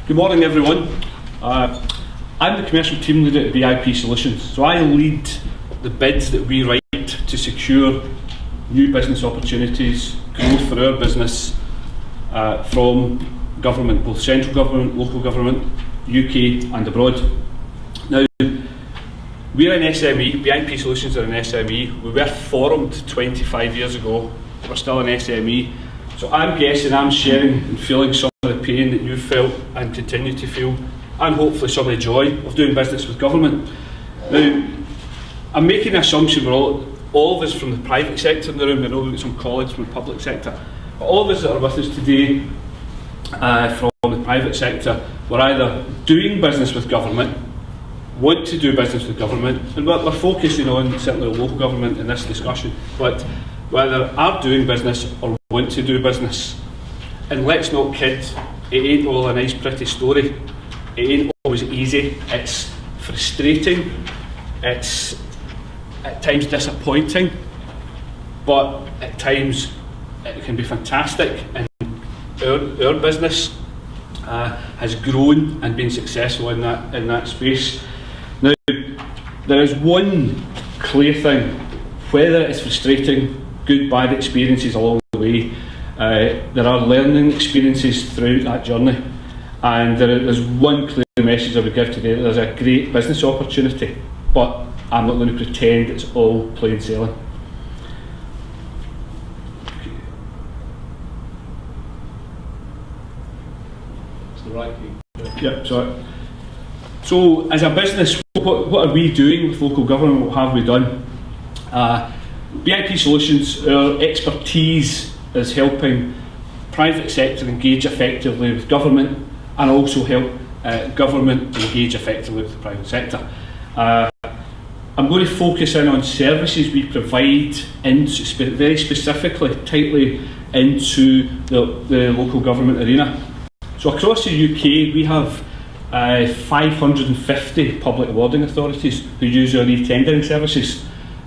Good morning everyone. I'm the commercial team leader at BIP Solutions, so I lead the bids that we write to secure new business opportunities, growth for our business from government, both central government, local government, UK and abroad. Now, we're an SME, BIP Solutions are an SME. We were formed 25 years ago, we're still an SME. So I'm guessing I'm sharing and feeling some of the pain that you've felt and continue to feel, and hopefully some of the joy of doing business with government. Now, I'm making an assumption we're all of us from the private sector in the room. I know we've got some colleagues from the public sector, but all of us that are with us today from the private sector, we're either doing business with government, want to do business with government, and we're focusing on certainly local government in this discussion, but whether are doing business or want to do business. And let's not kid, it ain't all a nice pretty story. It ain't always easy, it's frustrating, it's at times disappointing, but at times it can be fantastic, and our business has grown and been successful in that space. Now, there is one clear thing, whether it's frustrating, good, bad experiences along the way, there are learning experiences throughout that journey, and there's one clear message I would give today: there's a great business opportunity, but I'm not going to pretend it's all plain sailing. It's the right key. Yeah, sorry. So as a business, what are we doing with local government? What have we done? BIP Solutions, our expertise is helping private sector engage effectively with government, and also help government engage effectively with the private sector. I'm going to focus in on services we provide very specifically, tightly into the local government arena. So across the UK we have 550 public awarding authorities who use our e-tendering services,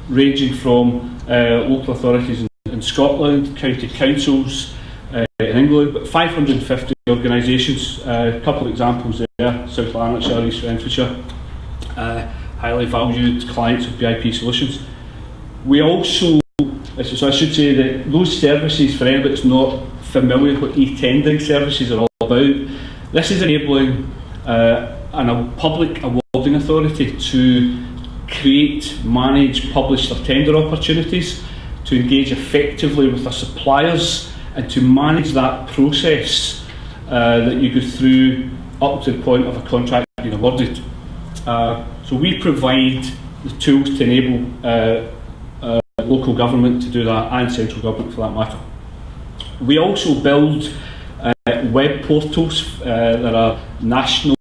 ranging from local authorities in Scotland, county councils in England, but 550 organisations. A couple of examples there: South Lanarkshire, East Renfrewshire, highly valued clients of BIP Solutions. We also, so I should say that those services, for anybody that's not familiar with what e-tendering services are all about, this is enabling a public awarding authority to create, manage, publish their tender opportunities, to engage effectively with their suppliers, and to manage that process that you go through up to the point of a contract being awarded. So we provide the tools to enable local government to do that, and central government for that matter. We also build web portals that are national,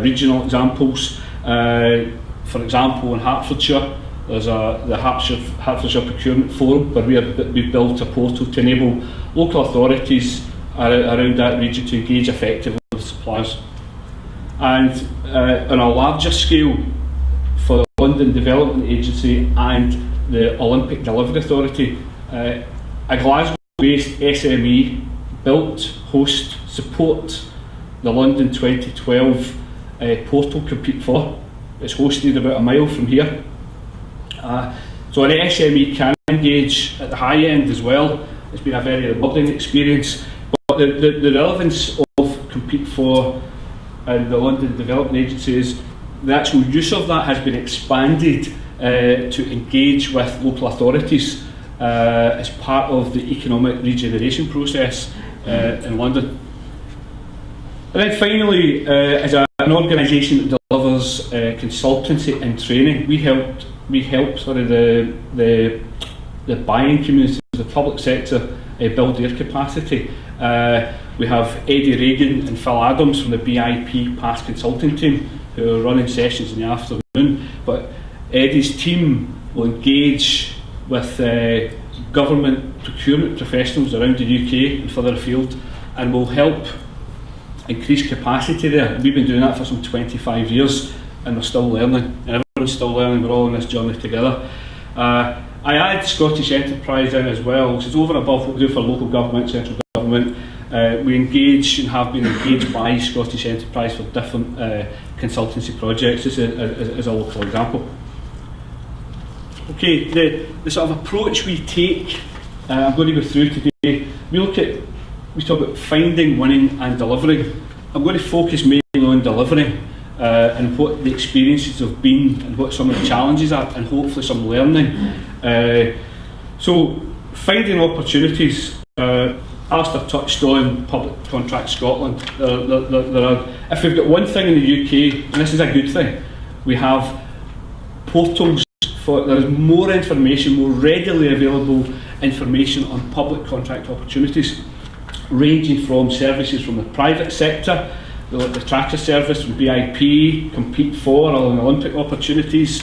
regional examples. For example, in Hertfordshire, there's the Hertfordshire Procurement Forum, where we've built a portal to enable local authorities around that region to engage effectively with suppliers. And on a larger scale, for the London Development Agency and the Olympic Delivery Authority, a Glasgow-based SME built, host, support the London 2012 portal Compete For. It's hosted about a mile from here. So an SME can engage at the high end as well. It's been a very rewarding experience. But the relevance of Compete For and the London Development Agency is the actual use of that has been expanded to engage with local authorities as part of the economic regeneration process in London. And then finally, as an organisation that delivers consultancy and training, we help the buying community, the public sector, build their capacity. We have Eddie Reagan and Phil Adams from the BIP past consulting team who are running sessions in the afternoon, but Eddie's team will engage with government procurement professionals around the UK and further afield, and will help increase capacity there. We've been doing that for some 25 years, and we're still learning, and everyone's still learning. We're all on this journey together. I add Scottish Enterprise in as well, which is over and above what we do for local government, central government. We engage and have been engaged by Scottish Enterprise for different consultancy projects as a local example. Okay, the sort of approach we take, I'm going to go through today. We talk about finding, winning and delivering. I'm going to focus mainly on delivering and what the experiences have been and what some of the challenges are, and hopefully some learning. So finding opportunities, Alistair touched on Public Contract Scotland. If we've got one thing in the UK, and this is a good thing, we have portals. There is more information, more readily available information on public contract opportunities, ranging from services from the private sector, the tracker service from BIP, Compete For, or Olympic opportunities,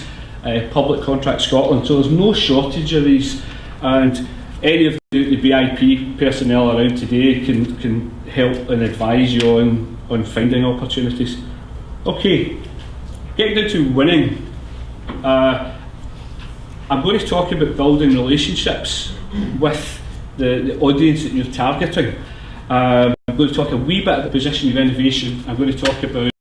Public Contract Scotland. So there's no shortage of these, and any of the BIP personnel around today can help and advise you on finding opportunities. Okay, getting down to winning. I'm going to talk about building relationships with the audience that you're targeting. I'm going to talk a wee bit about the position of innovation. I'm going to talk about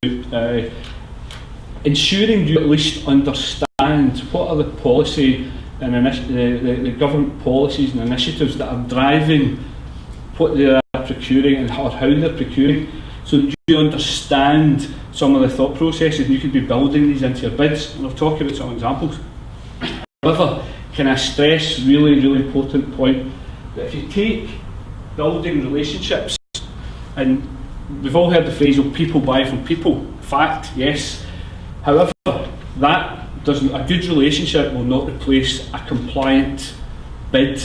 ensuring you at least understand what are the policy and the government policies and initiatives that are driving what they are procuring and how they're procuring, so that you understand some of the thought processes and you can be building these into your bids. And I'll talk about some examples. However, can I stress really important point that if you take building relationships, and we've all heard the phrase, "Oh, people buy from people." Fact, yes. However, that doesn't. A good relationship will not replace a compliant bid.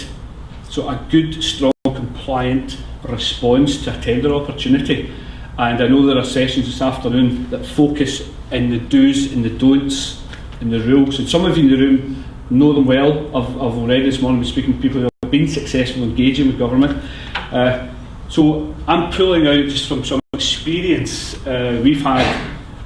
So a good, strong, compliant response to a tender opportunity. And I know there are sessions this afternoon that focus in the do's and the don'ts and the rules. And some of you in the room know them well. I've already this morning been speaking to people who have been successful engaging with government. So I'm pulling out just from some experience we've had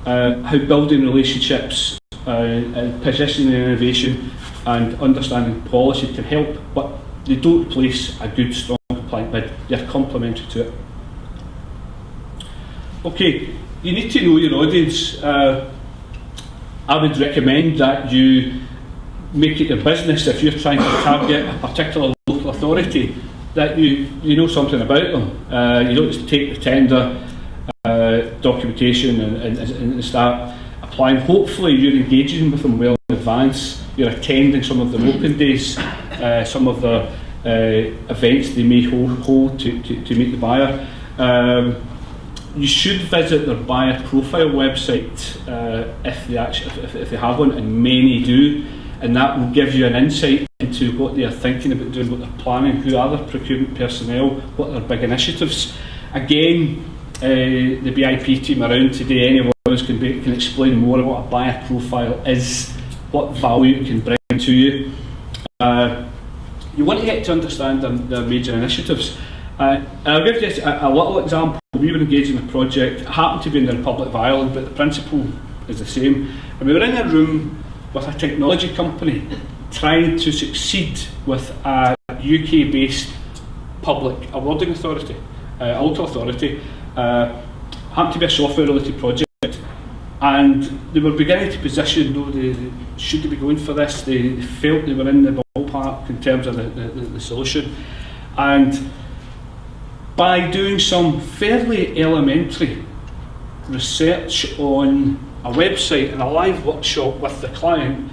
how building relationships, positioning innovation and understanding policy can help, but they don't replace a good, strong, compliant bid. They're complementary to it. Okay, you need to know your audience. I would recommend that you make it your business, if you're trying to target a particular local authority, that you know something about them. You don't just take the tender documentation and start applying. Hopefully you're engaging with them well in advance. You're attending some of their open days, some of the events they may hold to meet the buyer. You should visit their buyer profile website if they have one, and many do, and that will give you an insight into what they are thinking about doing, what they're planning, who are their procurement personnel, what are their big initiatives. Again, the BIP team around today, any of us can explain more about what a buyer profile is, what value it can bring to you. You want to get to understand their major initiatives. I'll give you a little example. We were engaged in a project. It happened to be in the Republic of Ireland, but the principle is the same. And we were in a room with a technology company trying to succeed with a UK-based public awarding authority, a local authority. Happened to be a software-related project, and they were beginning to position, should they be going for this? They felt they were in the ballpark in terms of the solution. And by doing some fairly elementary research on a website and a live workshop with the client,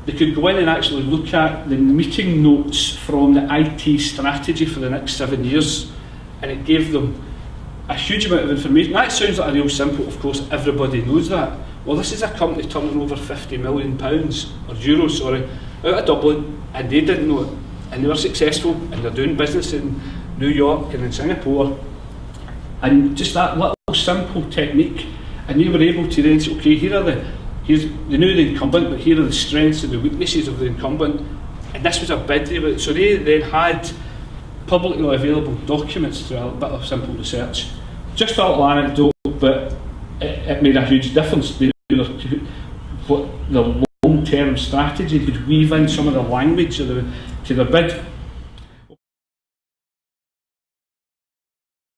they could go in and actually look at the meeting notes from the IT strategy for the next 7 years, and it gave them a huge amount of information. That sounds like a real simple, of course, everybody knows that. Well, this is a company turning over £50 million, or euros, sorry, out of Dublin, and they didn't know it, and they were successful, and they're doing business in New York and in Singapore, and just that little simple technique, and they were able to then say, okay, they knew the incumbent, but here are the strengths and the weaknesses of the incumbent, and this was a bid. So they then had publicly available documents through a bit of simple research. Just a little anecdote, but it made a huge difference. What the long-term strategy could weave in some of the language to the bid.